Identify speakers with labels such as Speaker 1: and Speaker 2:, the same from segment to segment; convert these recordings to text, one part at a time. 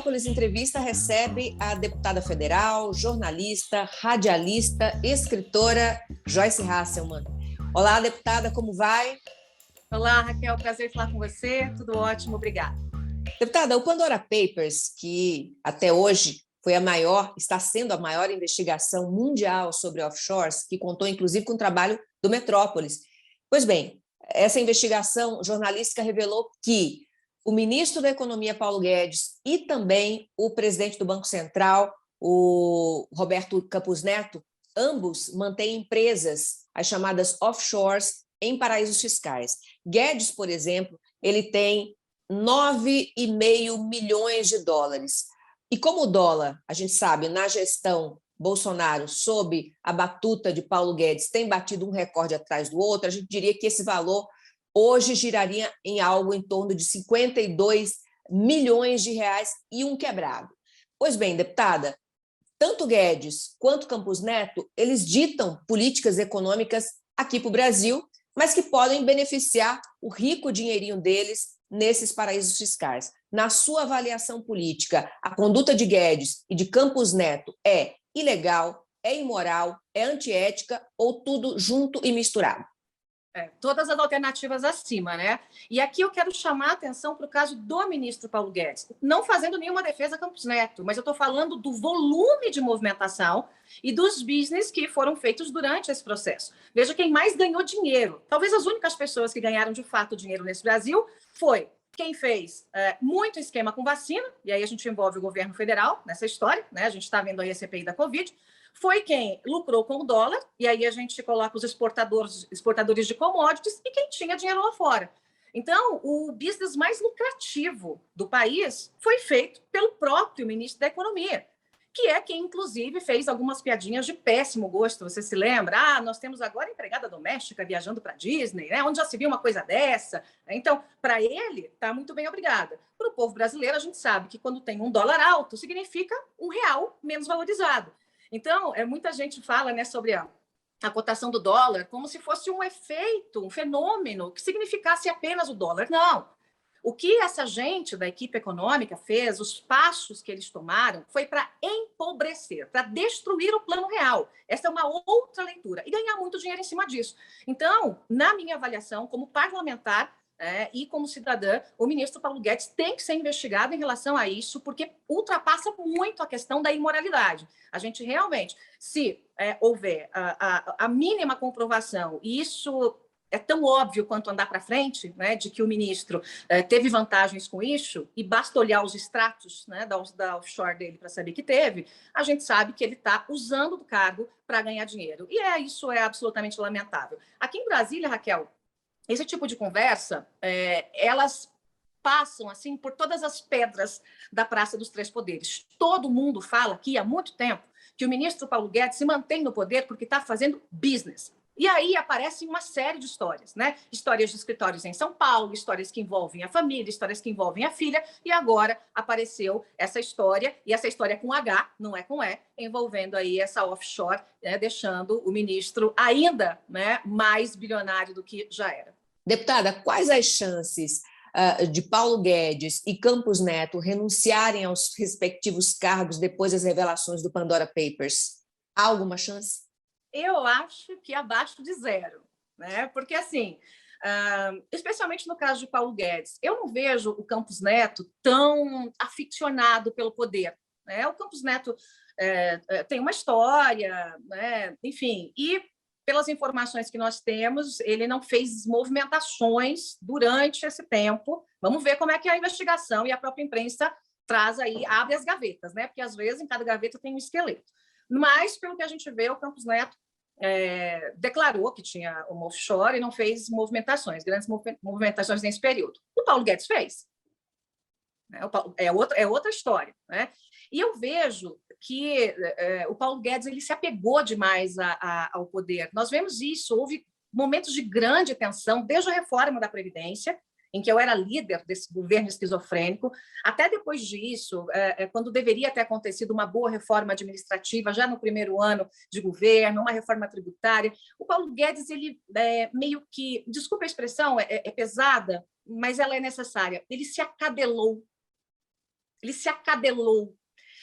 Speaker 1: Petrópolis Entrevista recebe a deputada federal, jornalista, radialista, escritora Joyce Hasselman. Olá, deputada, como vai?
Speaker 2: Olá, Raquel, prazer falar com você. Tudo ótimo, obrigada.
Speaker 1: Deputada, o Pandora Papers, que até hoje foi está sendo a maior investigação mundial sobre offshores, que contou inclusive com o trabalho do Metrópolis. Pois bem, essa investigação jornalística revelou que o ministro da Economia, Paulo Guedes, e também o presidente do Banco Central, o Roberto Campos Neto, ambos mantêm empresas, as chamadas offshores, em paraísos fiscais. Guedes, por exemplo, ele tem 9,5 milhões de dólares. E como o dólar, a gente sabe, na gestão Bolsonaro, sob a batuta de Paulo Guedes, tem batido um recorde atrás do outro, a gente diria que esse valor hoje giraria em algo em torno de 52 milhões de reais e um quebrado. Pois bem, deputada, tanto Guedes quanto Campos Neto, eles ditam políticas econômicas aqui para o Brasil, mas que podem beneficiar o rico dinheirinho deles nesses paraísos fiscais. Na sua avaliação política, a conduta de Guedes e de Campos Neto é ilegal, é imoral, é antiética ou tudo junto e misturado?
Speaker 2: Todas as alternativas acima, né? E aqui eu quero chamar a atenção para o caso do ministro Paulo Guedes, não fazendo nenhuma defesa a Campos Neto, mas eu estou falando do volume de movimentação e dos business que foram feitos durante esse processo. Veja quem mais ganhou dinheiro. Talvez as únicas pessoas que ganharam de fato dinheiro nesse Brasil foi quem fez muito esquema com vacina, e aí a gente envolve o governo federal nessa história, né? A gente está vendo aí a CPI da Covid, foi quem lucrou com o dólar, e aí a gente coloca os exportadores de commodities e quem tinha dinheiro lá fora. Então, o business mais lucrativo do país foi feito pelo próprio ministro da Economia, que é quem, inclusive, fez algumas piadinhas de péssimo gosto. Você se lembra? Nós temos agora empregada doméstica viajando para a Disney, né? Onde já se viu uma coisa dessa? Então, para ele, está muito bem, obrigada. Para o povo brasileiro, a gente sabe que quando tem um dólar alto, significa um real menos valorizado. Então, muita gente fala, né, sobre a cotação do dólar como se fosse um efeito, um fenômeno que significasse apenas o dólar. Não. O que essa gente da equipe econômica fez, os passos que eles tomaram, foi para empobrecer, para destruir o plano real. Essa é uma outra leitura. E ganhar muito dinheiro em cima disso. Então, na minha avaliação, como parlamentar, e como cidadã, o ministro Paulo Guedes tem que ser investigado em relação a isso, porque ultrapassa muito a questão da imoralidade. A gente realmente, se houver a mínima comprovação, e isso é tão óbvio quanto andar para frente, né, de que o ministro teve vantagens com isso, e basta olhar os extratos, né, da offshore dele para saber que teve, a gente sabe que ele está usando do cargo para ganhar dinheiro. E isso é absolutamente lamentável. Aqui em Brasília, Raquel, esse tipo de conversa, elas passam assim por todas as pedras da Praça dos Três Poderes. Todo mundo fala aqui há muito tempo que o ministro Paulo Guedes se mantém no poder porque está fazendo business. E aí aparecem uma série de histórias, né? Histórias de escritórios em São Paulo, histórias que envolvem a família, histórias que envolvem a filha, e agora apareceu essa história, e essa história com H, não é com E, envolvendo aí essa offshore, né, deixando o ministro ainda, né, mais bilionário do que já era.
Speaker 1: Deputada, quais as chances de Paulo Guedes e Campos Neto renunciarem aos respectivos cargos depois das revelações do Pandora Papers? Há alguma chance?
Speaker 2: Eu acho que abaixo de zero, né? Porque, assim, especialmente no caso de Paulo Guedes, eu não vejo o Campos Neto tão aficionado pelo poder, né? O Campos Neto tem uma história, né? Enfim, e pelas informações que nós temos, ele não fez movimentações durante esse tempo. Vamos ver como é que a investigação e a própria imprensa traz aí, abre as gavetas, né? Porque às vezes em cada gaveta tem um esqueleto. Mas, pelo que a gente vê, o Campos Neto declarou que tinha uma offshore e não fez movimentações, grandes movimentações nesse período. O Paulo Guedes fez. É outra história, né? E eu vejo que o Paulo Guedes ele se apegou demais ao poder. Nós vemos isso, houve momentos de grande tensão, desde a reforma da Previdência, em que eu era líder desse governo esquizofrênico, até depois disso, quando deveria ter acontecido uma boa reforma administrativa, já no primeiro ano de governo, uma reforma tributária, o Paulo Guedes, ele meio que, desculpa a expressão, é pesada, mas ela é necessária, ele se acadelou. ele se acadelou,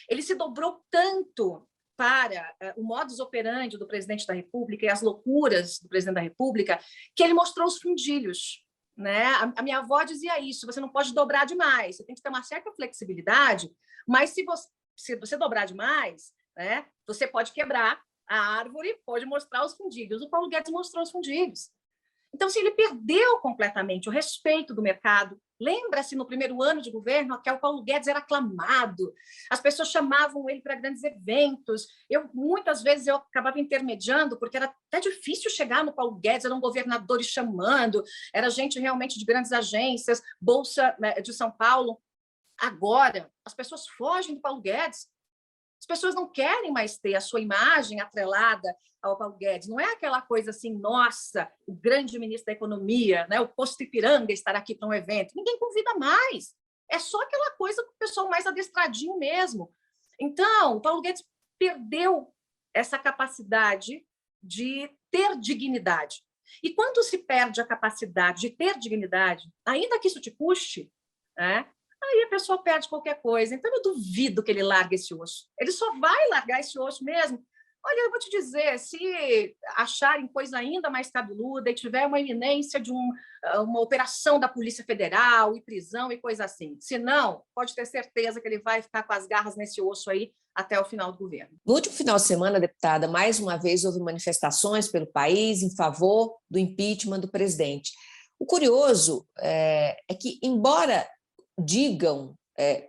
Speaker 2: ele se dobrou tanto para o modus operandi do presidente da República e as loucuras do presidente da República, que ele mostrou os fundilhos. Né? A minha avó dizia isso, você não pode dobrar demais, você tem que ter uma certa flexibilidade, mas se você dobrar demais, né, você pode quebrar a árvore, pode mostrar os fundilhos. O Paulo Guedes mostrou os fundilhos. Então, se ele perdeu completamente o respeito do mercado, lembra-se, no primeiro ano de governo, que o Paulo Guedes era aclamado, as pessoas chamavam ele para grandes eventos, muitas vezes eu acabava intermediando, porque era até difícil chegar no Paulo Guedes, eram governadores chamando, era gente realmente de grandes agências, Bolsa, né, de São Paulo. Agora, as pessoas fogem do Paulo Guedes, as pessoas não querem mais ter a sua imagem atrelada ao Paulo Guedes. Não é aquela coisa assim, nossa, o grande ministro da Economia, né, o Posto Ipiranga estará aqui para um evento. Ninguém convida mais. É só aquela coisa com o pessoal mais adestradinho mesmo. Então, o Paulo Guedes perdeu essa capacidade de ter dignidade. E quando se perde a capacidade de ter dignidade, ainda que isso te custe, né, aí a pessoa perde qualquer coisa. Então, eu duvido que ele largue esse osso. Ele só vai largar esse osso mesmo. Olha, eu vou te dizer, se acharem coisa ainda mais cabeluda e tiver uma iminência de uma operação da Polícia Federal e prisão e coisa assim. Se não, pode ter certeza que ele vai ficar com as garras nesse osso aí até o final do governo.
Speaker 1: No último final de semana, deputada, mais uma vez houve manifestações pelo país em favor do impeachment do presidente. O curioso é que, embora digam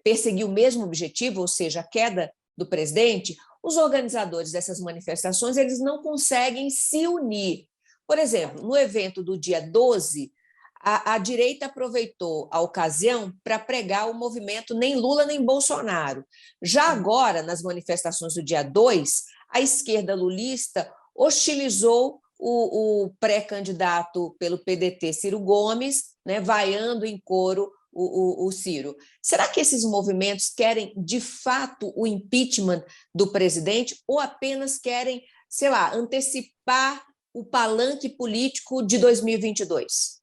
Speaker 1: perseguir o mesmo objetivo, ou seja, a queda do presidente, os organizadores dessas manifestações eles não conseguem se unir. Por exemplo, no evento do dia 12, a direita aproveitou a ocasião para pregar o movimento nem Lula nem Bolsonaro. Já agora, nas manifestações do dia 2, a esquerda lulista hostilizou o pré-candidato pelo PDT, Ciro Gomes, né, vaiando em coro o Ciro. Será que esses movimentos querem, de fato, o impeachment do presidente ou apenas querem, sei lá, antecipar o palanque político de 2022?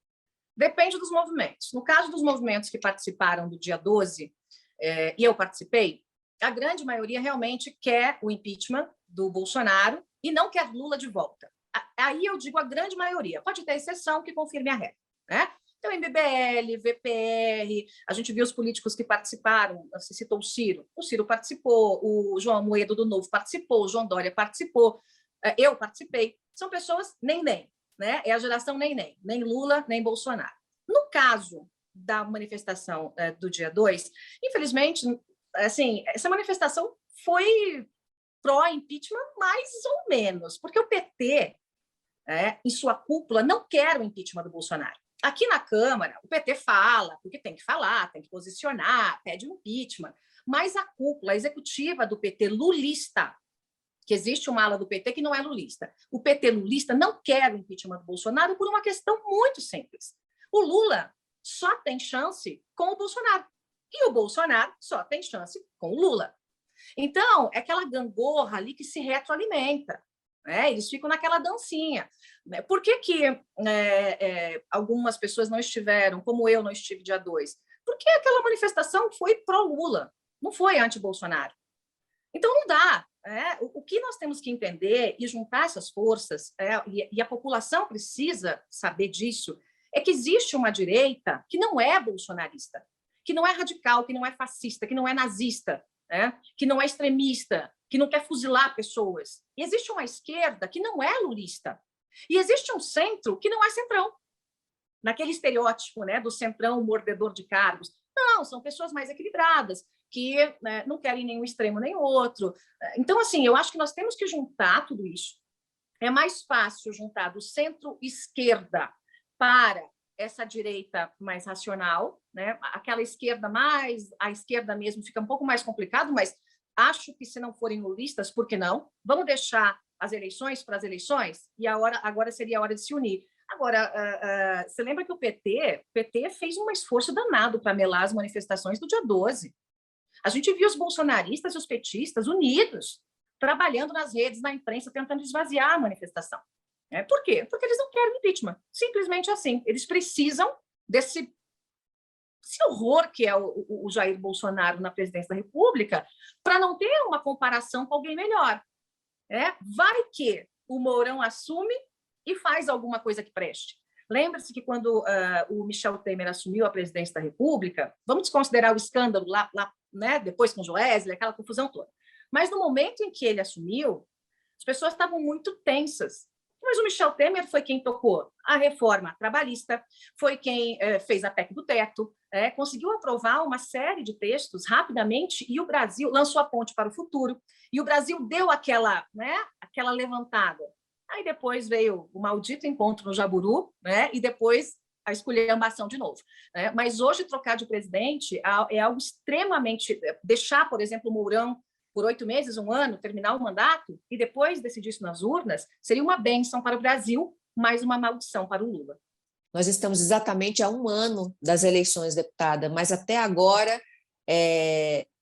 Speaker 2: Depende dos movimentos. No caso dos movimentos que participaram do dia 12, e eu participei, a grande maioria realmente quer o impeachment do Bolsonaro e não quer Lula de volta. Aí eu digo a grande maioria. Pode ter exceção que confirme a regra, né? Então, MBL, VPR, a gente viu os políticos que participaram, você citou o Ciro participou, o João Amoedo do Novo participou, o João Dória participou, eu participei. São pessoas nem, né? É a geração nem Lula, nem Bolsonaro. No caso da manifestação do dia 2, infelizmente, assim, essa manifestação foi pró-impeachment mais ou menos, porque o PT, em sua cúpula, não quer o impeachment do Bolsonaro. Aqui na Câmara, o PT fala, porque tem que falar, tem que posicionar, pede um impeachment, mas a cúpula a executiva do PT lulista, que existe uma ala do PT que não é lulista, o PT lulista não quer o impeachment do Bolsonaro por uma questão muito simples. O Lula só tem chance com o Bolsonaro, e o Bolsonaro só tem chance com o Lula. Então, é aquela gangorra ali que se retroalimenta. Eles ficam naquela dancinha. Por que algumas pessoas não estiveram, como eu não estive dia 2? Porque aquela manifestação foi pró-Lula, não foi anti-Bolsonaro. Então, não dá. O que nós temos que entender e juntar essas forças, e a população precisa saber disso, é que existe uma direita que não é bolsonarista, que não é radical, que não é fascista, que não é nazista, que não é extremista, que não quer fuzilar pessoas. E existe uma esquerda que não é lulista. E existe um centro que não é centrão. Naquele estereótipo, do centrão mordedor de cargos. Não, são pessoas mais equilibradas, que não querem nenhum extremo nem outro. Então, assim, eu acho que nós temos que juntar tudo isso. É mais fácil juntar do centro-esquerda para essa direita mais racional, aquela esquerda mais, a esquerda mesmo fica um pouco mais complicado, mas acho que se não forem lulistas, por que não? Vamos deixar as eleições para as eleições e agora seria a hora de se unir. Agora, você lembra que o PT fez um esforço danado para melar as manifestações do dia 12. A gente viu os bolsonaristas e os petistas unidos, trabalhando nas redes, na imprensa, tentando esvaziar a manifestação. Por quê? Porque eles não querem impeachment. Simplesmente assim. Eles precisam desse esse horror que é o Jair Bolsonaro na presidência da República, para não ter uma comparação com alguém melhor. Vai que o Mourão assume e faz alguma coisa que preste. Lembre-se que quando o Michel Temer assumiu a presidência da República, vamos desconsiderar o escândalo lá né, depois com o Joesley, aquela confusão toda. Mas no momento em que ele assumiu, as pessoas estavam muito tensas. Mas o Michel Temer foi quem tocou a reforma trabalhista, foi quem fez a PEC do teto, conseguiu aprovar uma série de textos rapidamente e o Brasil lançou a ponte para o futuro. E o Brasil deu aquela levantada. Aí depois veio o maldito encontro no Jaburu, e depois a esculhambação de novo. Mas hoje trocar de presidente é algo extremamente... Deixar, por exemplo, o Mourão por 8 meses, 1 ano, terminar o mandato e depois decidir isso nas urnas, seria uma bênção para o Brasil, mais uma maldição para o Lula.
Speaker 1: Nós estamos exatamente a 1 ano das eleições, deputada, mas até agora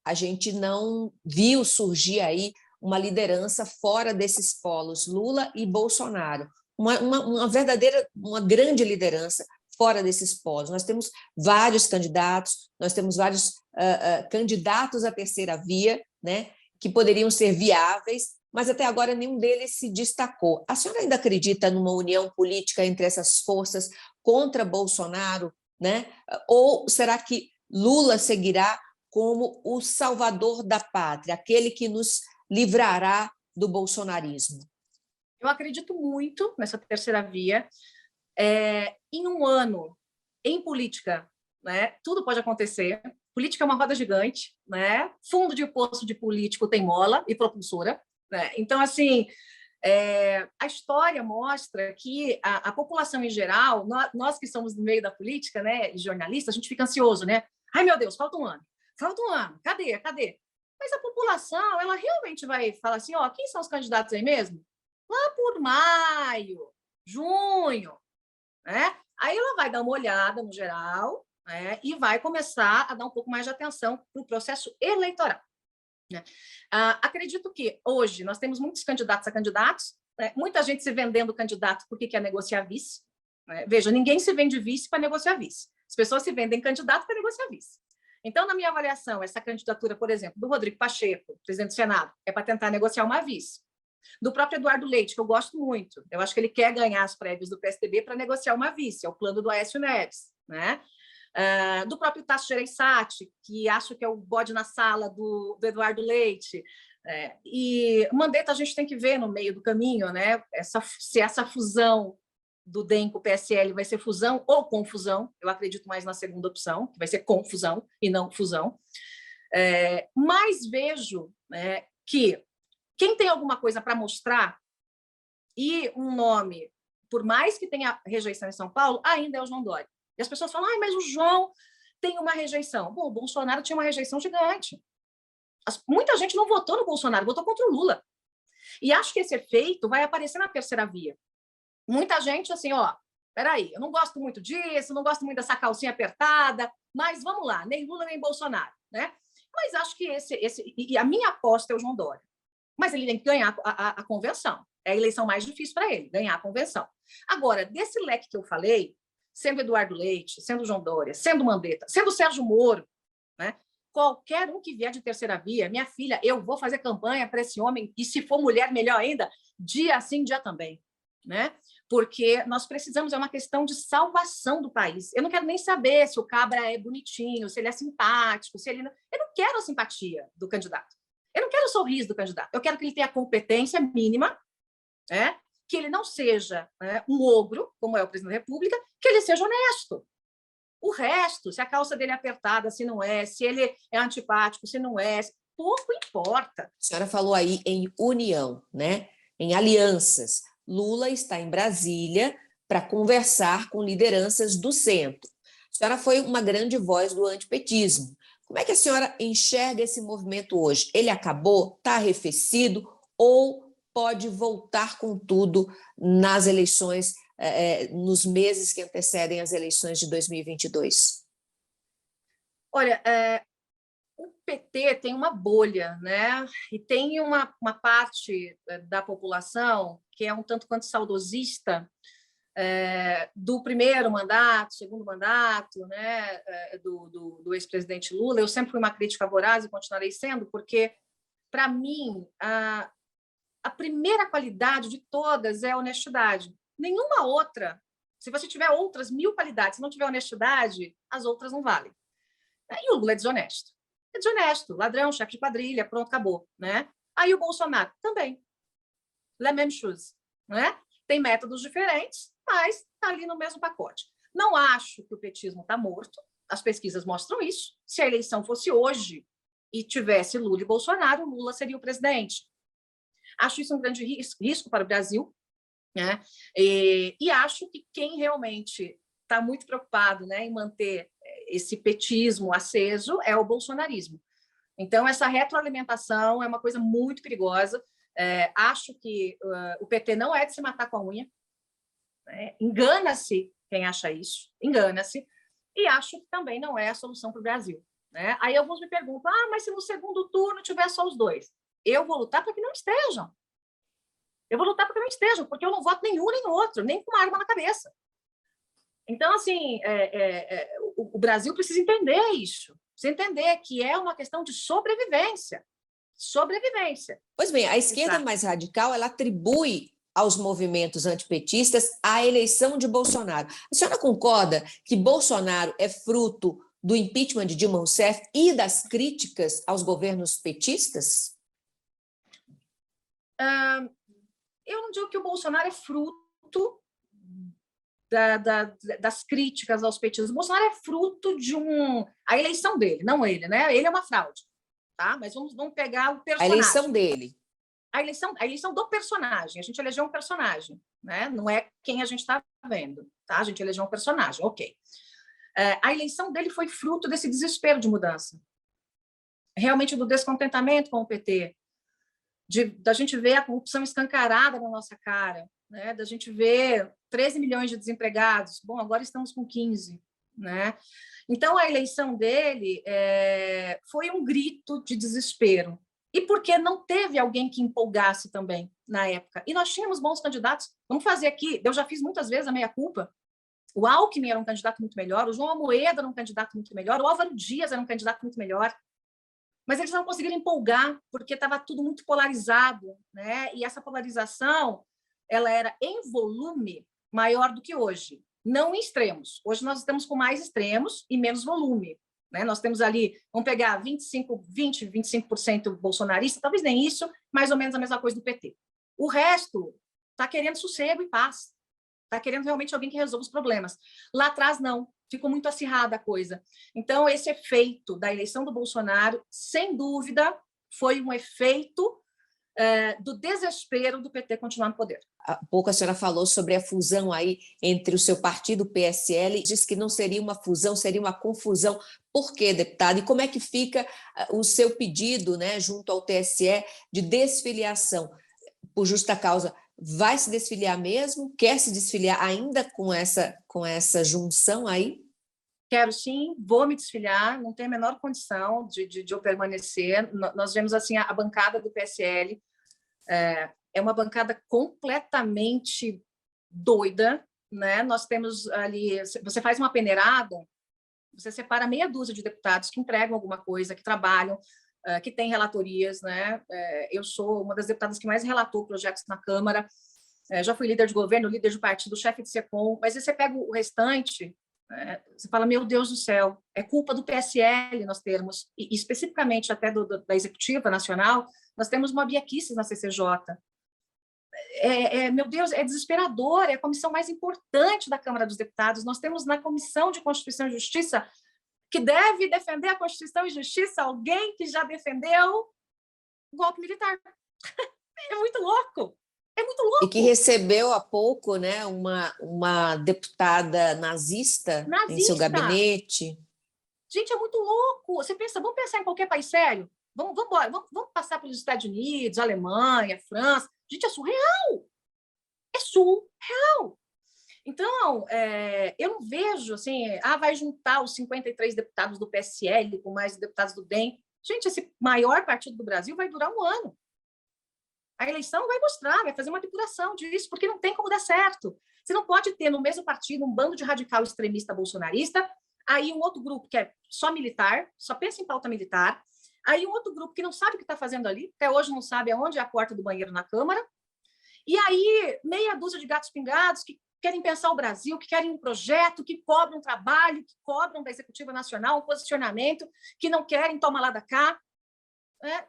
Speaker 1: a gente não viu surgir aí uma liderança fora desses polos, Lula e Bolsonaro. Uma verdadeira, uma grande liderança fora desses polos. Nós temos vários candidatos, nós temos vários candidatos à terceira via, né, que poderiam ser viáveis, mas até agora nenhum deles se destacou. A senhora ainda acredita numa união política entre essas forças contra Bolsonaro, né? Ou será que Lula seguirá como o salvador da pátria, aquele que nos livrará do bolsonarismo?
Speaker 2: Eu acredito muito nessa terceira via. Em 1 ano, em política, né, tudo pode acontecer. Política é uma roda gigante, né? Fundo de poço de político tem mola e propulsora. Né? Então, assim, a história mostra que a população em geral, nós que somos no meio da política, né, e jornalistas, a gente fica ansioso, né? Ai, meu Deus, falta um ano, cadê? Mas a população, ela realmente vai falar assim, quem são os candidatos aí mesmo? Lá por maio, junho, né? Aí ela vai dar uma olhada no geral, né, e vai começar a dar um pouco mais de atenção para o processo eleitoral. Né? Acredito que hoje nós temos muitos candidatos a candidatos, né, muita gente se vendendo candidato porque quer negociar vice. Né? Veja, ninguém se vende vice para negociar vice. As pessoas se vendem candidato para negociar vice. Então, na minha avaliação, essa candidatura, por exemplo, do Rodrigo Pacheco, presidente do Senado, é para tentar negociar uma vice. Do próprio Eduardo Leite, que eu gosto muito, eu acho que ele quer ganhar as prévias do PSDB para negociar uma vice, é o plano do Aécio Neves. Né? Do próprio Tasso Gereissati, que acho que é o bode na sala do Eduardo Leite. E Mandetta a gente tem que ver no meio do caminho, né? Se essa fusão do DEM com o PSL vai ser fusão ou confusão. Eu acredito mais na segunda opção, que vai ser confusão e não fusão. Mas vejo que quem tem alguma coisa para mostrar e um nome, por mais que tenha rejeição em São Paulo, ainda é o João Dória. E as pessoas falam, mas o João tem uma rejeição. Bom, o Bolsonaro tinha uma rejeição gigante. Muita gente não votou no Bolsonaro, votou contra o Lula. E acho que esse efeito vai aparecer na terceira via. Muita gente assim, peraí, eu não gosto muito disso, não gosto muito dessa calcinha apertada, mas vamos lá, nem Lula nem Bolsonaro. Né? Mas acho que e a minha aposta é o João Dória. Mas ele tem que ganhar a convenção. É a eleição mais difícil para ele, ganhar a convenção. Agora, desse leque que eu falei, sendo Eduardo Leite, sendo João Dória, sendo Mandetta, sendo Sérgio Moro, né? Qualquer um que vier de terceira via, minha filha, eu vou fazer campanha para esse homem, e se for mulher, melhor ainda, dia sim, dia também. Né? Porque nós precisamos, é uma questão de salvação do país. Eu não quero nem saber se o cabra é bonitinho, se ele é simpático, se ele não... Eu não quero a simpatia do candidato. Eu não quero o sorriso do candidato. Eu quero que ele tenha a competência mínima, né? Que ele não seja um ogro, como é o presidente da República, que ele seja honesto. O resto, se a calça dele é apertada, se não é, se ele é antipático, se não é, pouco importa.
Speaker 1: A senhora falou aí em união, né? Em alianças. Lula está em Brasília para conversar com lideranças do centro. A senhora foi uma grande voz do antipetismo. Como é que a senhora enxerga esse movimento hoje? Ele acabou? Está arrefecido? Ou pode voltar com tudo nas eleições, nos meses que antecedem as eleições de 2022?
Speaker 2: Olha, o PT tem uma bolha, né? E tem uma parte da população que é um tanto quanto saudosista, do primeiro mandato, segundo mandato, né, do ex-presidente Lula. Eu sempre fui uma crítica voraz e continuarei sendo, porque, para mim, a primeira qualidade de todas é a honestidade. Nenhuma outra. Se você tiver outras 1000 qualidades, se não tiver honestidade, as outras não valem. E o Lula é desonesto. É desonesto, ladrão, chefe de quadrilha, pronto, acabou. Né? Aí o Bolsonaro também. Les mêmes choses. Né? Tem métodos diferentes, mas está ali no mesmo pacote. Não acho que o petismo está morto. As pesquisas mostram isso. Se a eleição fosse hoje e tivesse Lula e Bolsonaro, Lula seria o presidente. Acho isso um grande risco para o Brasil, né? E acho que quem realmente está muito preocupado, né, em manter esse petismo aceso é o bolsonarismo. Então, essa retroalimentação é uma coisa muito perigosa. Acho que o PT não é de se matar com a unha. Né? Engana-se quem acha isso, engana-se. E acho que também não é a solução para o Brasil. Né? Aí alguns me perguntam, mas se no segundo turno tiver só os dois? Eu vou lutar para que não estejam. Eu vou lutar para que não estejam, porque eu não voto nenhum nem outro, nem com uma arma na cabeça. Então, assim, o Brasil precisa entender isso. Precisa entender que é uma questão de sobrevivência. Sobrevivência.
Speaker 1: Pois bem, a esquerda mais radical, ela atribui aos movimentos antipetistas a eleição de Bolsonaro. A senhora concorda que Bolsonaro é fruto do impeachment de Dilma Rousseff e das críticas aos governos petistas?
Speaker 2: Eu não digo que o Bolsonaro é fruto das críticas aos petistas. O Bolsonaro é fruto de a eleição dele, não ele, né? Ele é uma fraude, tá? Mas vamos pegar o personagem.
Speaker 1: A eleição dele.
Speaker 2: A eleição do personagem. A gente elegeu um personagem, né? Não é quem a gente está vendo, tá? A gente elegeu um personagem, ok. A eleição dele foi fruto desse desespero de mudança. Realmente do descontentamento com o PT, da gente ver a corrupção escancarada na nossa cara, né? Da gente ver 13 milhões de desempregados. Bom, agora estamos com 15. Né? Então, a eleição dele foi um grito de desespero. E porque não teve alguém que empolgasse também na época. E nós tínhamos bons candidatos. Vamos fazer aqui, eu já fiz muitas vezes a meia-culpa. O Alckmin era um candidato muito melhor, o João Amoedo era um candidato muito melhor, o Álvaro Dias era um candidato muito melhor. Mas eles não conseguiram empolgar, porque estava tudo muito polarizado, né? E essa polarização ela era, em volume, maior do que hoje, não em extremos. Hoje nós estamos com mais extremos e menos volume. Né? Nós temos ali, vamos pegar 25% bolsonarista, talvez nem isso, mais ou menos a mesma coisa do PT. O resto está querendo sossego e paz, está querendo realmente alguém que resolva os problemas. Lá atrás, não. Ficou muito acirrada a coisa. Então, esse efeito da eleição do Bolsonaro, sem dúvida, foi um efeito do desespero do PT continuar no poder.
Speaker 1: Há pouco a senhora falou sobre a fusão aí entre o seu partido, o PSL, disse que não seria uma fusão, seria uma confusão. Por quê, deputada? E como é que fica o seu pedido, né, junto ao TSE, de desfiliação por justa causa? Vai se desfiliar mesmo? Quer se desfiliar ainda com essa junção aí?
Speaker 2: Quero sim, vou me desfiliar, não tenho a menor condição de eu permanecer. Nós vemos assim a bancada do PSL, é uma bancada completamente doida, né? Nós temos ali, você faz uma peneirada, você separa meia dúzia de deputados que entregam alguma coisa, que trabalham, que têm relatorias, né? Eu sou uma das deputadas que mais relatou projetos na Câmara, já fui líder de governo, líder de partido, chefe de SECOM, mas aí você pega o restante, você fala, meu Deus do céu, é culpa do PSL nós termos, e especificamente até da Executiva Nacional, nós temos uma Bia Kicis na CCJ. Meu Deus, é desesperador, é a comissão mais importante da Câmara dos Deputados. Nós temos na Comissão de Constituição e Justiça, que deve defender a Constituição e Justiça, alguém que já defendeu o golpe militar. É muito louco. É muito louco.
Speaker 1: E que recebeu há pouco, né, uma deputada nazista em seu gabinete.
Speaker 2: Gente, é muito louco. Você pensa, vamos pensar em qualquer país sério? Vamos passar pelos Estados Unidos, Alemanha, França. Gente, é surreal. É surreal. Então, eu não vejo assim, vai juntar os 53 deputados do PSL com mais deputados do DEM. Gente, esse maior partido do Brasil vai durar um ano. A eleição vai mostrar, vai fazer uma depuração disso, porque não tem como dar certo. Você não pode ter no mesmo partido um bando de radical extremista bolsonarista, aí um outro grupo que é só militar, só pensa em pauta militar, aí um outro grupo que não sabe o que está fazendo ali, até hoje não sabe aonde é a porta do banheiro na Câmara, e aí meia dúzia de gatos pingados que querem pensar o Brasil, que querem um projeto, que cobram trabalho, que cobram da Executiva Nacional um posicionamento, que não querem tomar lá da cá.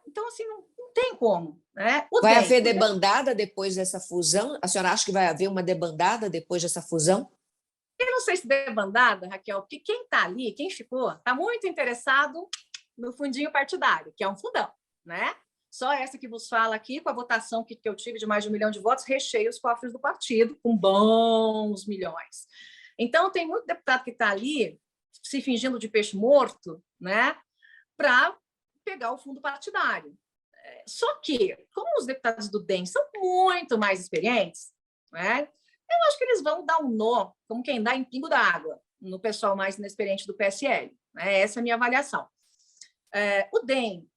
Speaker 2: Então, assim, não tem como. Né?
Speaker 1: Vai haver debandada depois dessa fusão? A senhora acha que vai haver uma debandada depois dessa fusão?
Speaker 2: Eu não sei se debandada, Raquel, porque quem está ali, quem ficou, está muito interessado no fundinho partidário, que é um fundão, né? Só essa que vos fala aqui, com a votação que eu tive de mais de 1 milhão de votos, recheia os cofres do partido com bons milhões. Então, tem muito deputado que está ali se fingindo de peixe morto, né, para pegar o fundo partidário. Só que, como os deputados do DEM são muito mais experientes, né, eu acho que eles vão dar um nó, como quem dá em pingo d'água, no pessoal mais inexperiente do PSL. Né? Essa é a minha avaliação. O DEM,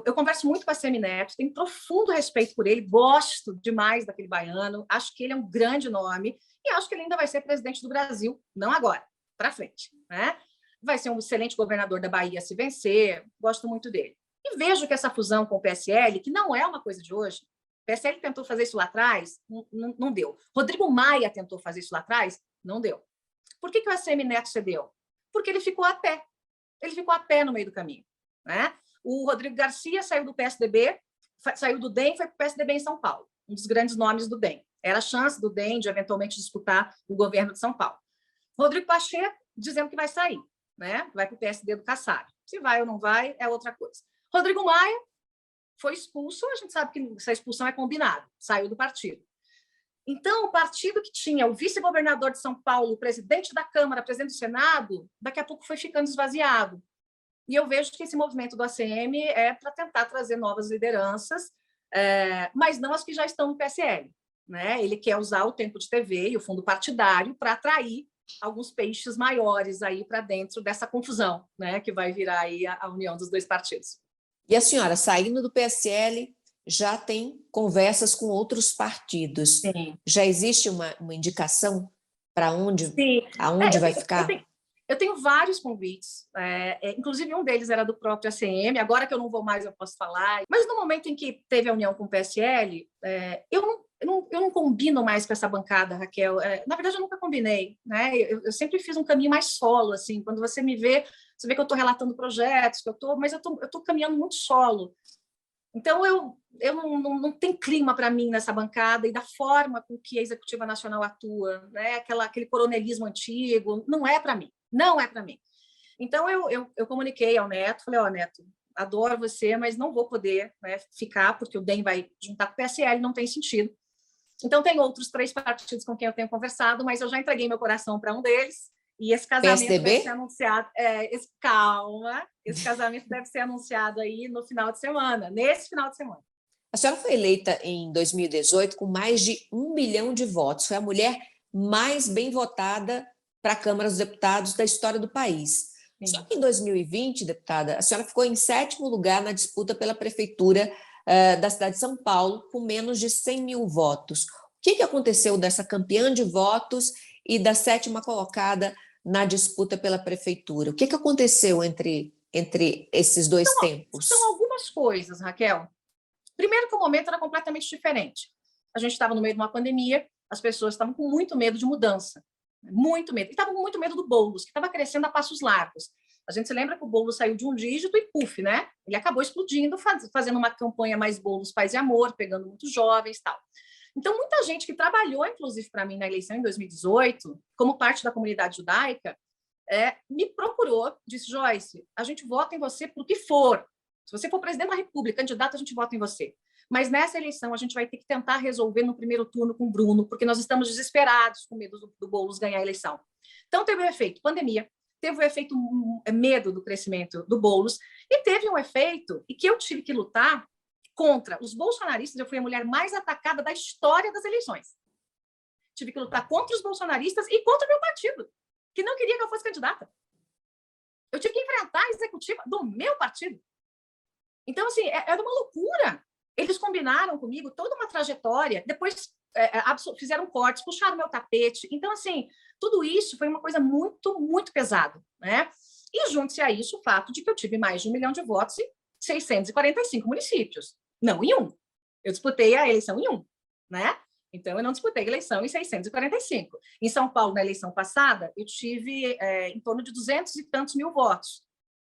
Speaker 2: eu converso muito com a Semineto, tenho profundo respeito por ele, gosto demais daquele baiano, acho que ele é um grande nome e acho que ele ainda vai ser presidente do Brasil, não agora, para frente. Né? Vai ser um excelente governador da Bahia se vencer, gosto muito dele. E vejo que essa fusão com o PSL, que não é uma coisa de hoje, o PSL tentou fazer isso lá atrás, não deu. Rodrigo Maia tentou fazer isso lá atrás, não deu. Por que o ACM Neto cedeu? Porque ele ficou a pé. Ele ficou a pé no meio do caminho. Né? O Rodrigo Garcia saiu do PSDB, saiu do DEM e foi para o PSDB em São Paulo, um dos grandes nomes do DEM. Era a chance do DEM de eventualmente disputar o governo de São Paulo. Rodrigo Pacheco dizendo que vai sair, né? Vai para o PSD do Kassab. Se vai ou não vai, é outra coisa. Rodrigo Maia foi expulso, a gente sabe que essa expulsão é combinada, saiu do partido. Então, o partido que tinha o vice-governador de São Paulo, o presidente da Câmara, presidente do Senado, daqui a pouco foi ficando esvaziado. E eu vejo que esse movimento do ACM é para tentar trazer novas lideranças, mas não as que já estão no PSL. Né? Ele quer usar o tempo de TV e o fundo partidário para atrair alguns peixes maiores aí para dentro dessa confusão, né? Que vai virar aí a união dos dois partidos.
Speaker 1: E a senhora, saindo do PSL, já tem conversas com outros partidos.
Speaker 2: Sim.
Speaker 1: Já existe uma indicação para onde,
Speaker 2: Sim.
Speaker 1: aonde vai ficar?
Speaker 2: Eu tenho vários convites, inclusive um deles era do próprio ACM, agora que eu não vou mais eu posso falar, mas no momento em que teve a união com o PSL, eu não combino mais com essa bancada, Raquel. Na verdade, eu nunca combinei. Né? Eu sempre fiz um caminho mais solo. Assim, quando você me vê, você vê que eu estou relatando projetos, mas eu estou caminhando muito solo. Então, eu não tem clima para mim nessa bancada e da forma com que a Executiva Nacional atua, né? Aquele coronelismo antigo, não é para mim. Não é para mim. Então, eu comuniquei ao Neto, falei, Neto, adoro você, mas não vou poder, né, ficar, porque o DEM vai juntar com o PSL, não tem sentido. Então, tem outros 3 partidos com quem eu tenho conversado, mas eu já entreguei meu coração para um deles, e esse casamento
Speaker 1: PSDB?
Speaker 2: deve ser anunciado... calma, esse casamento deve ser anunciado aí no final de semana, nesse final de semana.
Speaker 1: A senhora foi eleita em 2018 com mais de 1 milhão de votos. Foi a mulher mais bem votada para a Câmara dos Deputados da história do país. Sim. Só que em 2020, deputada, a senhora ficou em 7º lugar na disputa pela prefeitura da cidade de São Paulo, com menos de 100 mil votos. O que aconteceu dessa campeã de votos e da 7ª colocada na disputa pela prefeitura? O que aconteceu entre esses dois tempos?
Speaker 2: São algumas coisas, Raquel. Primeiro que o momento era completamente diferente. A gente estava no meio de uma pandemia, as pessoas estavam com muito medo de mudança. Muito medo. E estavam com muito medo do Boulos, que estava crescendo a passos largos. A gente se lembra que o Boulos saiu de um dígito e, puf, né? Ele acabou explodindo, fazendo uma campanha mais Boulos, Paz e Amor, pegando muitos jovens e tal. Então, muita gente que trabalhou, inclusive, para mim, na eleição em 2018, como parte da comunidade judaica, me procurou, disse, Joyce, a gente vota em você por o que for. Se você for presidente da República, candidato, a gente vota em você. Mas nessa eleição, a gente vai ter que tentar resolver no primeiro turno com o Bruno, porque nós estamos desesperados com medo do Boulos ganhar a eleição. Então, teve o efeito pandemia, teve o efeito medo do crescimento do Boulos, e teve um efeito e que eu tive que lutar contra os bolsonaristas. Eu fui a mulher mais atacada da história das eleições. Tive que lutar contra os bolsonaristas e contra o meu partido, que não queria que eu fosse candidata. Eu tive que enfrentar a executiva do meu partido. Então, assim, era uma loucura. Eles combinaram comigo toda uma trajetória. Depois fizeram cortes, puxaram meu tapete. Então, assim, tudo isso foi uma coisa muito, muito pesada, né? E junte-se a isso o fato de que eu tive mais de 1 milhão de votos em 645 municípios, não em um. Eu disputei a eleição em um, né? Então, eu não disputei a eleição em 645. Em São Paulo, na eleição passada, eu tive em torno de 200 e tantos mil votos.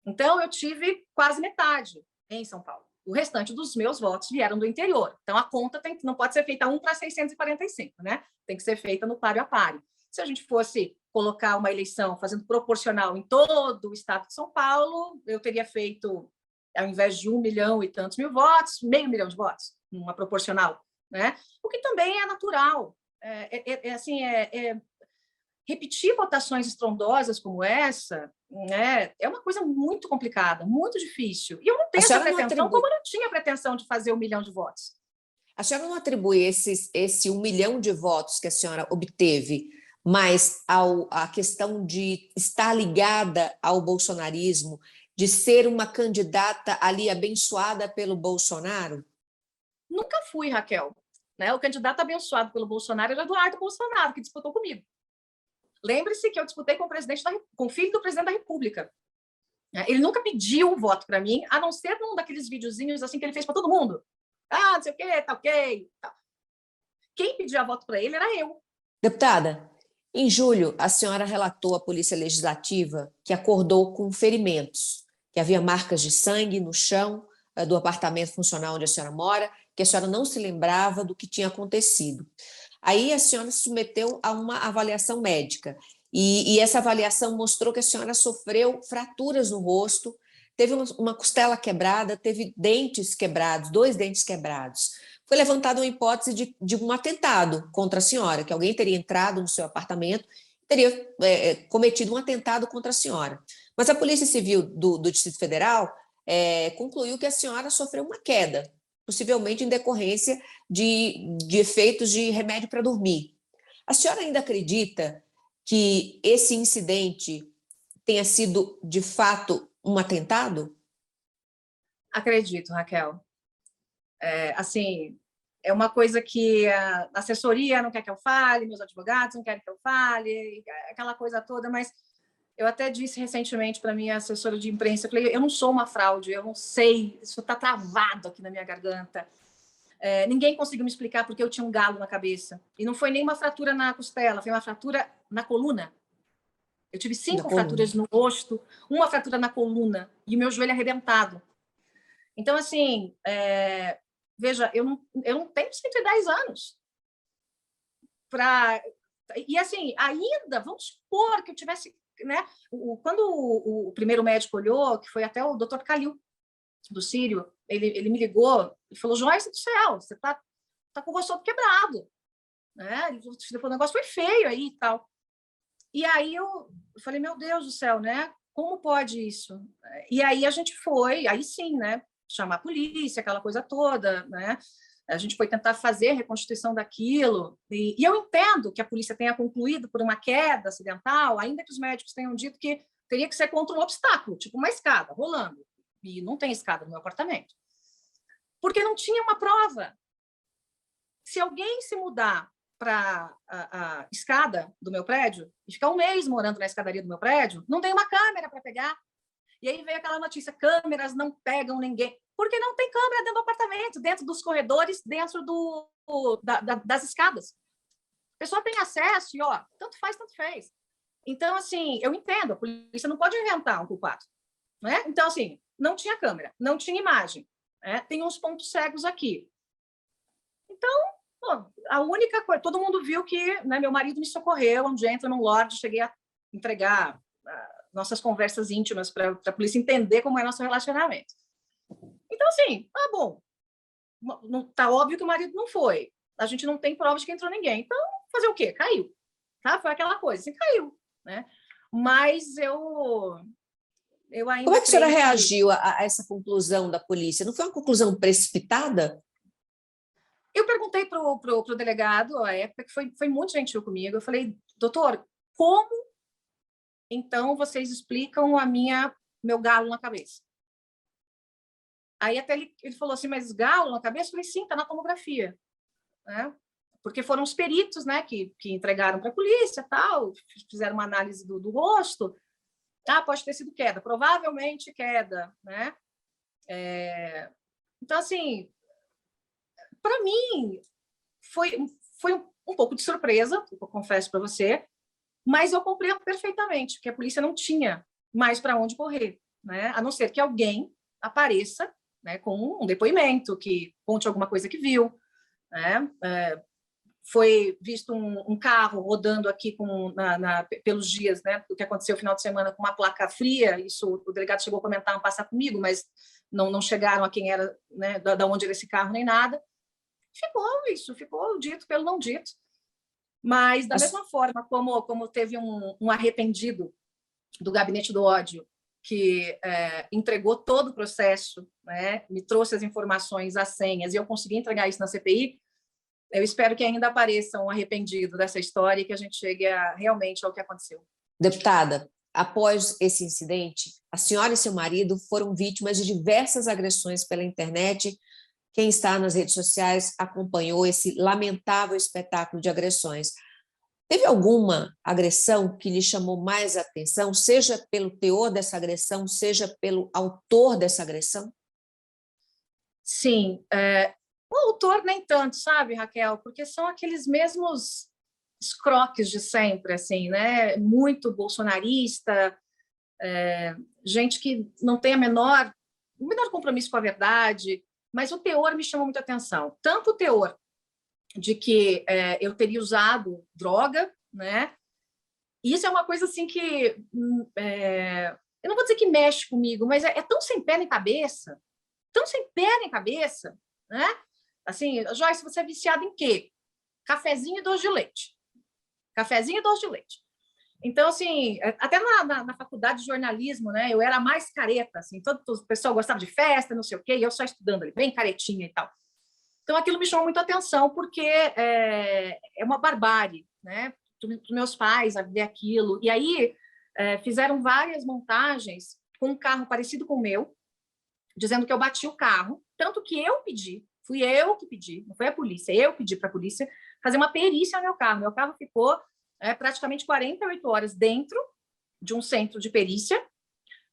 Speaker 2: Então, eu tive quase metade em São Paulo. O restante dos meus votos vieram do interior. Então, a conta não pode ser feita 1 para 645, né? Tem que ser feita no páreo a páreo. Se a gente fosse colocar uma eleição fazendo proporcional em todo o estado de São Paulo, eu teria feito, ao invés de 1 milhão e tantos mil votos, 500 mil de votos, uma proporcional, né? O que também é natural. Repetir votações estrondosas como essa, né, é uma coisa muito complicada, muito difícil. E eu não tenho essa pretensão, como eu não tinha pretensão de fazer 1 milhão de votos.
Speaker 1: A senhora não atribui esse 1 milhão de votos que a senhora obteve mais à questão de estar ligada ao bolsonarismo, de ser uma candidata ali abençoada pelo Bolsonaro?
Speaker 2: Nunca fui, Raquel. Né? O candidato abençoado pelo Bolsonaro era Eduardo Bolsonaro, que disputou comigo. Lembre-se que eu disputei com o filho do presidente da República. Ele nunca pediu um voto para mim, a não ser num daqueles videozinhos assim que ele fez para todo mundo. Ah, não sei o quê, tá ok. Tá. Quem pedia voto para ele era eu.
Speaker 1: Deputada, em julho, a senhora relatou à Polícia Legislativa que acordou com ferimentos, que havia marcas de sangue no chão do apartamento funcional onde a senhora mora, que a senhora não se lembrava do que tinha acontecido. Aí a senhora se submeteu a uma avaliação médica e essa avaliação mostrou que a senhora sofreu fraturas no rosto, teve uma costela quebrada, teve dentes quebrados, 2 dentes quebrados. Foi levantada uma hipótese de um atentado contra a senhora, que alguém teria entrado no seu apartamento e teria cometido um atentado contra a senhora. Mas a Polícia Civil do Distrito Federal concluiu que a senhora sofreu uma queda, possivelmente em decorrência de efeitos de remédio para dormir. A senhora ainda acredita que esse incidente tenha sido, de fato, um atentado?
Speaker 2: Acredito, Raquel. É uma coisa que a assessoria não quer que eu fale, meus advogados não querem que eu fale, aquela coisa toda, mas eu até disse recentemente para minha assessora de imprensa, eu falei, eu não sou uma fraude, eu não sei, isso está travado aqui na minha garganta. Ninguém conseguiu me explicar porque eu tinha um galo na cabeça. E não foi nem uma fratura na costela, foi uma fratura na coluna. Eu tive 5 fraturas no rosto, uma fratura na coluna e o meu joelho arrebentado. Então, assim, veja, eu não tenho 110 anos. E, assim, ainda, vamos supor que eu tivesse... Né? Quando o primeiro médico olhou, que foi até o Dr. Calil, do Sírio, ele me ligou e falou, Joyce do céu, você tá com o rosto todo quebrado. Né? O negócio foi feio aí e tal. E aí eu falei, meu Deus do céu, né? Como pode isso? E aí a gente foi, aí sim, né? Chamar a polícia, aquela coisa toda, né? A gente foi tentar fazer a reconstituição daquilo. E eu entendo que a polícia tenha concluído por uma queda acidental, ainda que os médicos tenham dito que teria que ser contra um obstáculo, tipo uma escada, rolando. E não tem escada no meu apartamento. Porque não tinha uma prova. Se alguém se mudar para a escada do meu prédio e ficar um mês morando na escadaria do meu prédio, não tem uma câmera para pegar. E aí veio aquela notícia, câmeras não pegam ninguém. Porque não tem câmera dentro do apartamento, dentro dos corredores, dentro das escadas. A pessoa tem acesso e, ó, tanto faz, tanto fez. Então, assim, eu entendo, a polícia não pode inventar um culpado. Né? Então, assim, não tinha câmera, não tinha imagem. Né? Tem uns pontos cegos aqui. Então, a única coisa, todo mundo viu que, né, meu marido me socorreu, um gentleman lord, cheguei a entregar nossas conversas íntimas para a polícia entender como é nosso relacionamento. Então, assim, tá bom. Tá óbvio que o marido não foi. A gente não tem prova de que entrou ninguém. Então, fazer o quê? Caiu. Tá? Foi aquela coisa, assim, caiu. Né? Mas eu ainda...
Speaker 1: Como é que a senhora reagiu a essa conclusão da polícia? Não foi uma conclusão precipitada?
Speaker 2: Eu perguntei para o delegado, à época, que foi muito gentil comigo, eu falei, doutor, como, então, vocês explicam meu galo na cabeça? Aí até ele falou assim, mas galo na cabeça? Eu falei, sim, está na tomografia. Né? porque foram os peritos, né, que entregaram para a polícia, tal, fizeram uma análise do rosto. Pode ter sido queda, provavelmente queda, né? Então, assim, para mim, foi um pouco de surpresa, eu confesso para você, mas eu compreendo perfeitamente que a polícia não tinha mais para onde correr, né? A não ser que alguém apareça, né, com um depoimento, que conte alguma coisa que viu, né? Foi visto um carro rodando aqui pelos dias, né, do que aconteceu no final de semana, com uma placa fria. Isso o delegado chegou a comentar, passar comigo, mas não chegaram a quem era, né, da onde era esse carro, nem nada. Ficou dito pelo não dito. Mas, da mesma forma como teve um arrependido do Gabinete do Ódio, que entregou todo o processo, né, me trouxe as informações, as senhas, e eu consegui entregar isso na CPI, eu espero que ainda apareça um arrependido dessa história e que a gente chegue realmente ao que aconteceu.
Speaker 1: Deputada, após esse incidente, a senhora e seu marido foram vítimas de diversas agressões pela internet. Quem está nas redes sociais acompanhou esse lamentável espetáculo de agressões. Teve alguma agressão que lhe chamou mais atenção, seja pelo teor dessa agressão, seja pelo autor dessa agressão?
Speaker 2: Sim. O autor nem tanto, sabe, Raquel? Porque são aqueles mesmos escroques de sempre, assim, né? Muito bolsonarista, gente que não tem o menor compromisso com a verdade, mas o teor me chamou muita atenção. Tanto o teor de que eu teria usado droga, né? Isso é uma coisa assim que eu não vou dizer que mexe comigo, mas é tão sem pé nem cabeça, né? Assim, Joyce, você é viciada em quê? Cafezinho e doce de leite. Então, assim, até na faculdade de jornalismo, né, eu era mais careta, assim, todo o pessoal gostava de festa, não sei o quê, e eu só estudando ali, bem caretinha e tal. Então, aquilo me chamou muito a atenção, porque é uma barbárie, né? Dos meus pais a ver aquilo. E aí fizeram várias montagens com um carro parecido com o meu, dizendo que eu bati o carro, tanto que fui eu que pedi, não foi a polícia, eu pedi para a polícia fazer uma perícia no meu carro. Meu carro ficou praticamente 48 horas dentro de um centro de perícia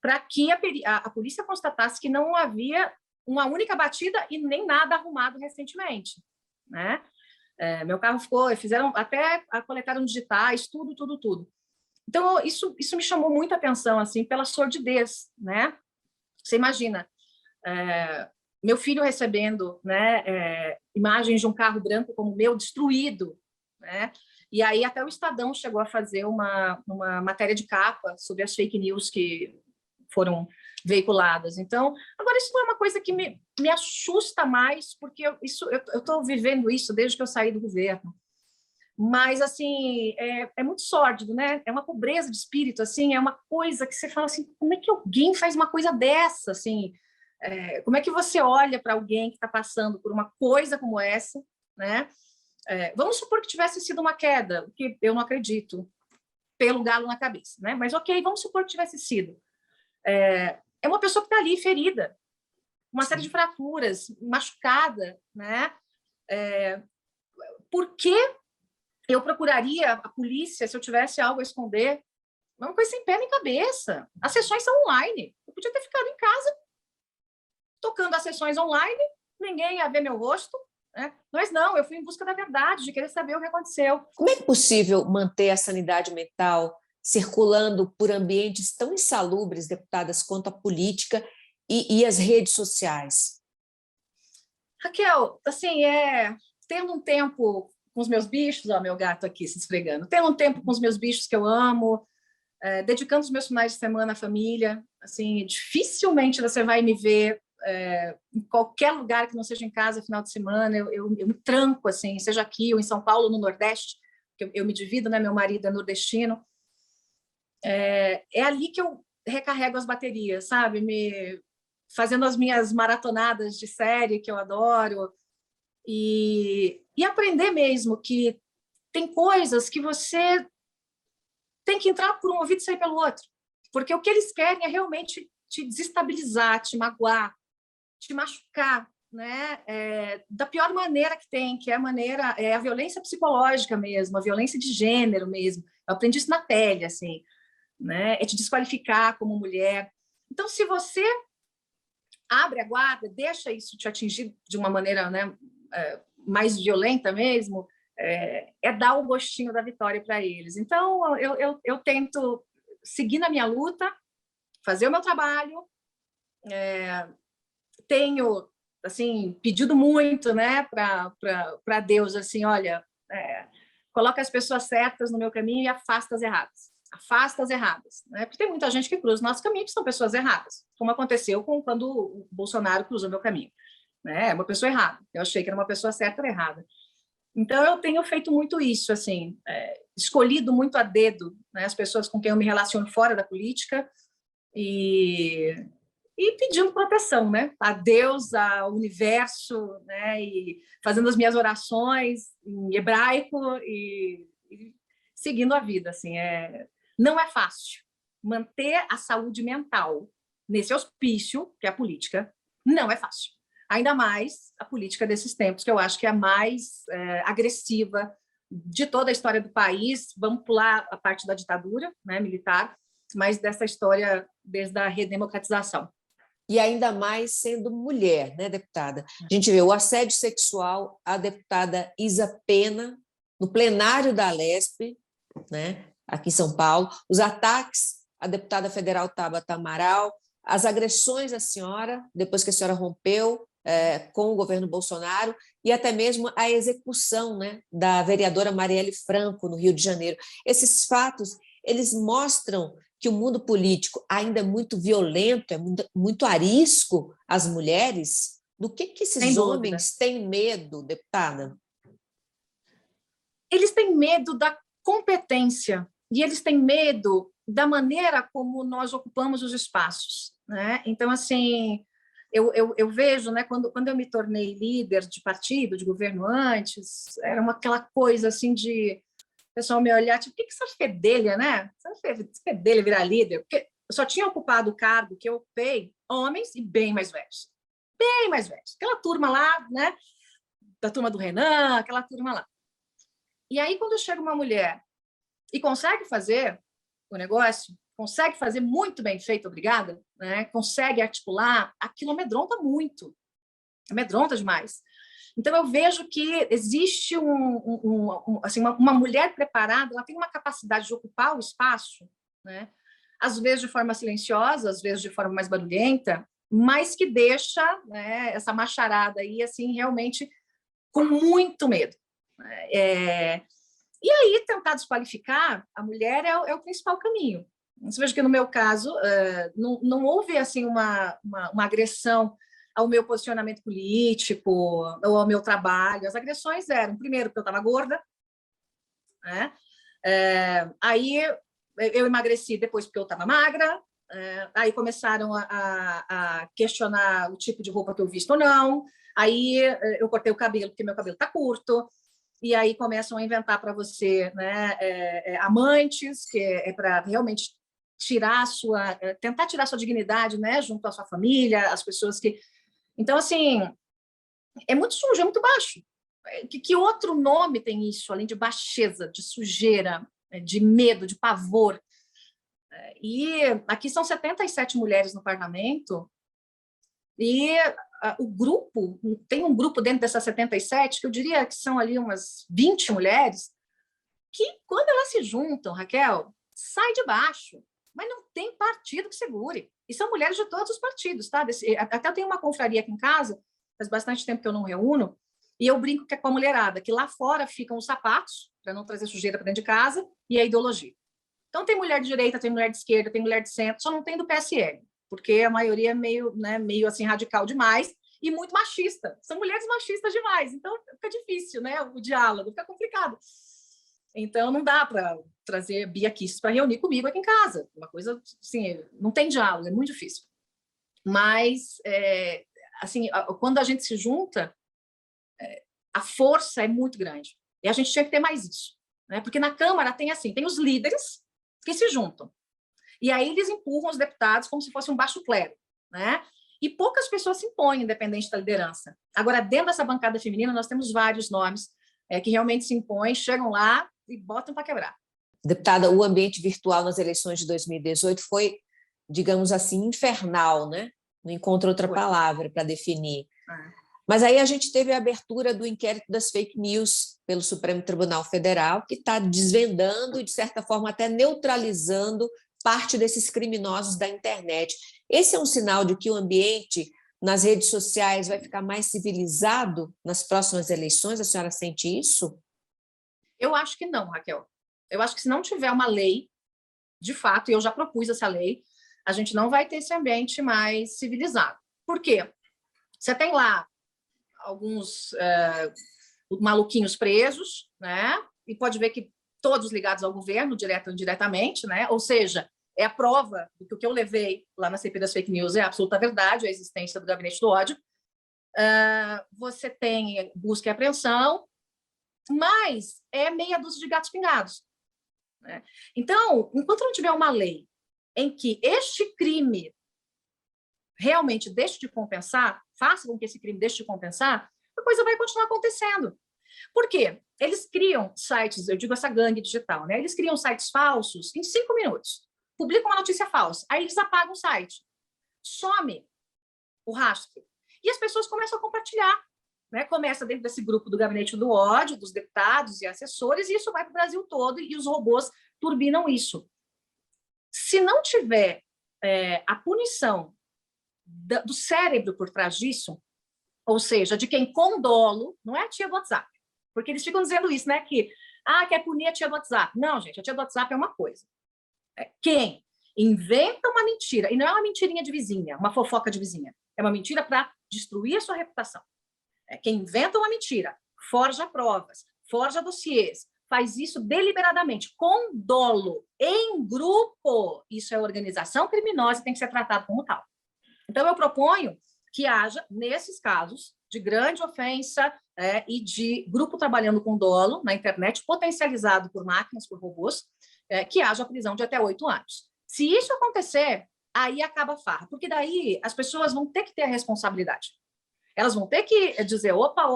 Speaker 2: para que a polícia constatasse que não havia uma única batida e nem nada arrumado recentemente, né? Meu carro fizeram até coletaram digitais, tudo. Então, isso me chamou muita atenção, assim, pela sordidez, né? Você imagina, meu filho recebendo, né, imagens de um carro branco como o meu, destruído, né? E aí até o Estadão chegou a fazer uma matéria de capa sobre as fake news que foram veiculadas. Então, agora isso não é uma coisa que me assusta mais, porque eu estou vivendo isso desde que eu saí do governo. Mas, assim, é muito sórdido, né? É uma pobreza de espírito, assim, é uma coisa que você fala assim, como é que alguém faz uma coisa dessa, assim? Como é que você olha para alguém que está passando por uma coisa como essa, né? Vamos supor que tivesse sido uma queda, o que eu não acredito, pelo galo na cabeça, né? Mas ok, vamos supor que tivesse sido. É uma pessoa que está ali ferida, uma série de fraturas, machucada, né? Por que eu procuraria a polícia se eu tivesse algo a esconder? É uma coisa sem pé nem cabeça. As sessões são online. Eu podia ter ficado em casa tocando as sessões online, ninguém ia ver meu rosto, né? Mas não, eu fui em busca da verdade, de querer saber o que aconteceu.
Speaker 1: Como é possível manter a sanidade mental circulando por ambientes tão insalubres, deputadas, quanto a política e as redes sociais?
Speaker 2: Raquel, assim, tendo um tempo com os meus bichos, ó, meu gato aqui se esfregando, tendo um tempo com os meus bichos que eu amo, dedicando os meus finais de semana à família, assim, dificilmente você vai me ver em qualquer lugar que não seja em casa, final de semana, eu me tranco, assim, seja aqui ou em São Paulo, no Nordeste, que eu me divido, né, meu marido é nordestino, é ali que eu recarrego as baterias, sabe, fazendo as minhas maratonadas de série, que eu adoro, e aprender mesmo que tem coisas que você tem que entrar por um ouvido e sair pelo outro, porque o que eles querem é realmente te desestabilizar, te magoar, te machucar, né, da pior maneira que tem, que é a violência psicológica mesmo, a violência de gênero mesmo. Eu aprendi isso na pele, assim, né? É te desqualificar como mulher. Então, se você abre a guarda, deixa isso te atingir de uma maneira, né, mais violenta mesmo, dar o gostinho da vitória para eles. Então, eu tento seguir na minha luta, fazer o meu trabalho, tenho assim pedido muito, né, para Deus, assim, olha, coloca as pessoas certas no meu caminho e afasta as erradas. Afasta as erradas, né? Porque tem muita gente que cruza o nosso caminho que são pessoas erradas, como aconteceu quando o Bolsonaro cruzou meu caminho, né? É uma pessoa errada. Eu achei que era uma pessoa certa ou errada. Então eu tenho feito muito isso, assim, escolhido muito a dedo, né, as pessoas com quem eu me relaciono fora da política e pedindo proteção, né? A Deus, ao universo, né? E fazendo as minhas orações em hebraico e seguindo a vida, assim. Não é fácil manter a saúde mental nesse hospício, que é a política, não é fácil. Ainda mais a política desses tempos, que eu acho que é a mais agressiva de toda a história do país. Vamos pular a parte da ditadura, né, militar, mas dessa história desde a redemocratização.
Speaker 1: E ainda mais sendo mulher, né, deputada? A gente vê o assédio sexual, a deputada Isa Pena, no plenário da Alesp, né, aqui em São Paulo, os ataques à deputada federal Tabata Amaral, as agressões à senhora, depois que a senhora rompeu com o governo Bolsonaro, e até mesmo a execução, né, da vereadora Marielle Franco, no Rio de Janeiro. Esses fatos, eles mostram que o mundo político ainda é muito violento, é muito arisco às mulheres. Do que esses homens têm medo, deputada?
Speaker 2: Eles têm medo da competência e eles têm medo da maneira como nós ocupamos os espaços, né? Então, assim, eu vejo, né, quando eu me tornei líder de partido, de governo antes, era aquela coisa assim de o pessoal me olhar, tipo, o que essa fedelha, né? Essa fedelha virar líder? Porque eu só tinha ocupado o cargo que eu ocupei homens e bem mais velhos. Bem mais velhos. Aquela turma lá, né? Da turma do Renan, aquela turma lá. E aí, quando chega uma mulher e consegue fazer o negócio, consegue fazer muito bem feito, obrigada, né? Consegue articular, aquilo amedronta muito. Amedronta demais. Então, eu vejo que existe assim, uma mulher preparada, ela tem uma capacidade de ocupar o espaço, né? Às vezes de forma silenciosa, às vezes de forma mais barulhenta, mas que deixa, né, essa macharada aí, assim, realmente com muito medo. E aí, tentar desqualificar a mulher é o principal caminho. Você veja que, no meu caso, não houve assim, uma agressão ao meu posicionamento político ou ao meu trabalho. As agressões eram, primeiro, porque eu estava gorda, né? Aí eu emagreci depois porque eu estava magra, aí começaram a questionar o tipo de roupa que eu visto ou não, aí eu cortei o cabelo porque meu cabelo está curto, e aí começam a inventar para você, né, amantes, que é para realmente tentar tirar a sua dignidade, né, junto à sua família, as pessoas que... Então, assim, é muito sujo, é muito baixo. Que outro nome tem isso, além de baixeza, de sujeira, de medo, de pavor? E aqui são 77 mulheres no parlamento, e o grupo, tem um grupo dentro dessas 77, que eu diria que são ali umas 20 mulheres, que quando elas se juntam, Raquel, sai de baixo, mas não tem partido que segure. E são mulheres de todos os partidos, tá? Até eu tenho uma confraria aqui em casa, faz bastante tempo que eu não reúno, e eu brinco que é com a mulherada, que lá fora ficam os sapatos, para não trazer sujeira para dentro de casa, e a ideologia. Então tem mulher de direita, tem mulher de esquerda, tem mulher de centro, só não tem do PSL, porque a maioria é meio assim radical demais e muito machista. São mulheres machistas demais, então fica difícil, né? O diálogo fica complicado. Então não dá para trazer Bia Kicis para reunir comigo aqui em casa. Uma coisa assim, não tem diálogo, é muito difícil. Mas assim, quando a gente se junta, a força é muito grande. E a gente tinha que ter mais isso, né? Porque na Câmara tem os líderes que se juntam. E aí eles empurram os deputados como se fosse um baixo clero, né? e poucas pessoas se impõem, independente da liderança. Agora, dentro dessa bancada feminina, nós temos vários nomes que realmente se impõem, chegam lá e botam para quebrar.
Speaker 1: Deputada, o ambiente virtual nas eleições de 2018 foi, digamos assim, infernal, né? Não encontro outra palavra para definir. Mas aí a gente teve a abertura do inquérito das fake news pelo Supremo Tribunal Federal, que está desvendando e, de certa forma, até neutralizando parte desses criminosos da internet. Esse é um sinal de que o ambiente nas redes sociais vai ficar mais civilizado nas próximas eleições? A senhora sente isso?
Speaker 2: Eu acho que não, Raquel. Eu acho que se não tiver uma lei, de fato, e eu já propus essa lei, a gente não vai ter esse ambiente mais civilizado. Por quê? Você tem lá alguns maluquinhos presos, né? E pode ver que todos ligados ao governo, direto ou indiretamente, né? Ou seja, é a prova do que o que eu levei lá na CPI das fake news é a absoluta verdade, a existência do gabinete do ódio. Você tem busca e apreensão, mas é meia dúzia de gatos pingados, né? Então, enquanto não tiver uma lei em que este crime realmente deixe de compensar, faça com que esse crime deixe de compensar, a coisa vai continuar acontecendo. Por quê? Eles criam sites, eu digo essa gangue digital, né? Eles criam sites falsos em 5 minutos, publicam uma notícia falsa, aí eles apagam o site, some o rastro, e as pessoas começam a compartilhar, né? Começa dentro desse grupo do gabinete do ódio, dos deputados e assessores, e isso vai para o Brasil todo, e os robôs turbinam isso. Se não tiver a punição do cérebro por trás disso, ou seja, de quem com dolo, não é a tia do WhatsApp, porque eles ficam dizendo isso, né? Que quer punir a tia do WhatsApp. Não, gente, a tia do WhatsApp é uma coisa. Quem inventa uma mentira, e não é uma mentirinha de vizinha, uma fofoca de vizinha, é uma mentira para destruir a sua reputação. Quem inventa uma mentira, forja provas, forja dossiês, faz isso deliberadamente, com dolo, em grupo, isso é organização criminosa e tem que ser tratado como tal. Então, eu proponho que haja, nesses casos de grande ofensa e de grupo trabalhando com dolo na internet, potencializado por máquinas, por robôs, que haja prisão de até 8 anos. Se isso acontecer, aí acaba a farra, porque daí as pessoas vão ter que ter a responsabilidade. Elas vão ter que dizer, opa,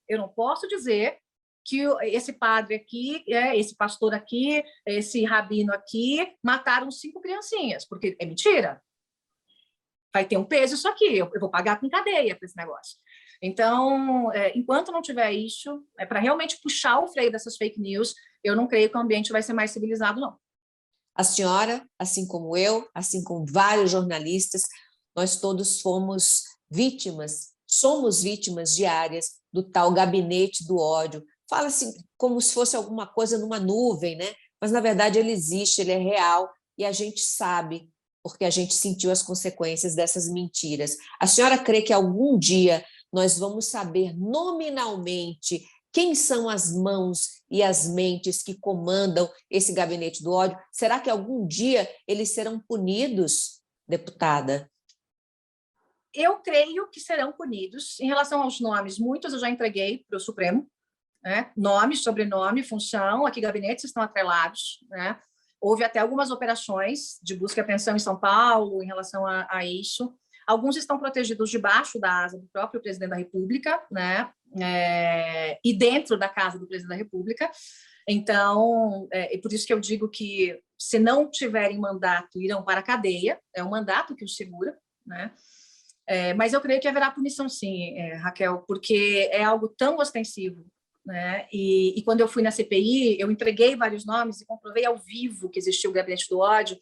Speaker 2: eu não posso dizer que esse padre aqui, esse pastor aqui, esse rabino aqui, mataram 5 criancinhas, porque é mentira. Vai ter um peso isso aqui, eu vou pagar com cadeia para esse negócio. Então, enquanto não tiver isso, para realmente puxar o freio dessas fake news, eu não creio que o ambiente vai ser mais civilizado, não.
Speaker 1: A senhora, assim como eu, assim como vários jornalistas, nós todos somos vítimas diárias do tal gabinete do ódio. Fala-se como se fosse alguma coisa numa nuvem, né? Mas, na verdade, ele existe, ele é real, e a gente sabe, porque a gente sentiu as consequências dessas mentiras. A senhora crê que algum dia nós vamos saber nominalmente quem são as mãos e as mentes que comandam esse gabinete do ódio? Será que algum dia eles serão punidos, deputada?
Speaker 2: Eu creio que serão punidos. Em relação aos nomes, muitos eu já entreguei para o Supremo, né? Nome, sobrenome, função, aqui gabinetes estão atrelados, né? Houve até algumas operações de busca e apreensão em São Paulo em relação a isso. Alguns estão protegidos debaixo da asa do próprio presidente da República, né? E dentro da casa do presidente da República. Então, é por isso que eu digo que, se não tiverem mandato, irão para a cadeia. É o mandato que os segura, né? Mas eu creio que haverá punição, sim, Raquel, porque é algo tão ostensivo, né? E quando eu fui na CPI, eu entreguei vários nomes e comprovei ao vivo que existia o gabinete do ódio,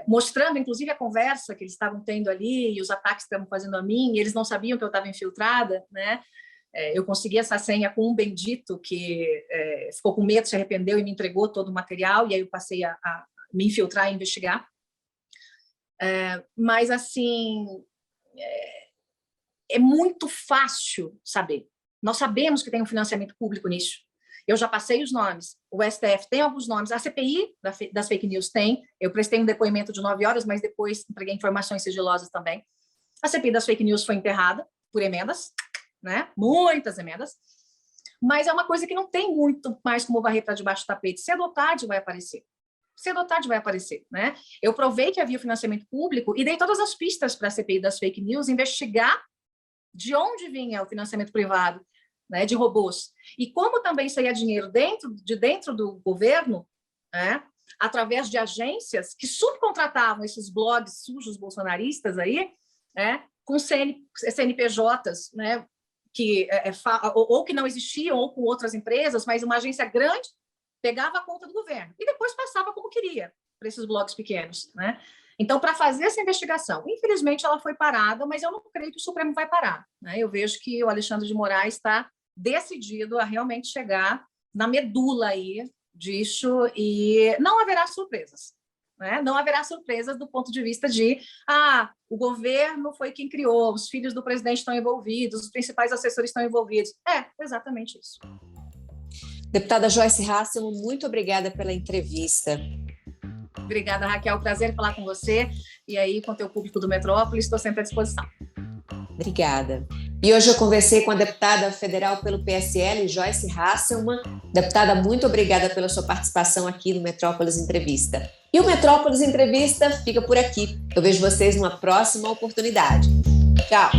Speaker 2: mostrando, inclusive, a conversa que eles estavam tendo ali e os ataques que estavam fazendo a mim, e eles não sabiam que eu estava infiltrada, né? Eu consegui essa senha com um bendito que ficou com medo, se arrependeu e me entregou todo o material, e aí eu passei a me infiltrar e investigar. Mas, assim, é muito fácil saber. Nós sabemos que tem um financiamento público nisso. Eu já passei os nomes. O STF tem alguns nomes. A CPI das fake news tem. Eu prestei um depoimento de 9 horas, mas depois entreguei informações sigilosas também. A CPI das fake news foi enterrada por emendas, né? Muitas emendas. Mas é uma coisa que não tem muito mais como varrer para debaixo do tapete. Cedo ou tarde vai aparecer. cedo ou tarde vai aparecer, né? Eu provei que havia financiamento público e dei todas as pistas para a CPI das fake news investigar de onde vinha o financiamento privado, né, de robôs. E como também saía dinheiro dentro do governo, né, através de agências que subcontratavam esses blogs sujos bolsonaristas aí, né, com CNPJs, né, ou que não existiam, ou com outras empresas, mas uma agência grande pegava a conta do governo e depois passava como queria para esses blogs pequenos, né? Então, para fazer essa investigação, infelizmente ela foi parada, mas eu não creio que o Supremo vai parar, né? Eu vejo que o Alexandre de Moraes está decidido a realmente chegar na medula aí disso e não haverá surpresas, né? Não haverá surpresas do ponto de vista de o governo foi quem criou, os filhos do presidente estão envolvidos, os principais assessores estão envolvidos. É exatamente isso.
Speaker 1: Deputada Joyce Hasselmann, muito obrigada pela entrevista.
Speaker 2: Obrigada, Raquel. Prazer falar com você. E aí, com o teu público do Metrópolis, estou sempre à disposição.
Speaker 1: Obrigada. E hoje eu conversei com a deputada federal pelo PSL, Joyce Hasselmann. Deputada, muito obrigada pela sua participação aqui no Metrópolis Entrevista. E o Metrópolis Entrevista fica por aqui. Eu vejo vocês numa próxima oportunidade. Tchau!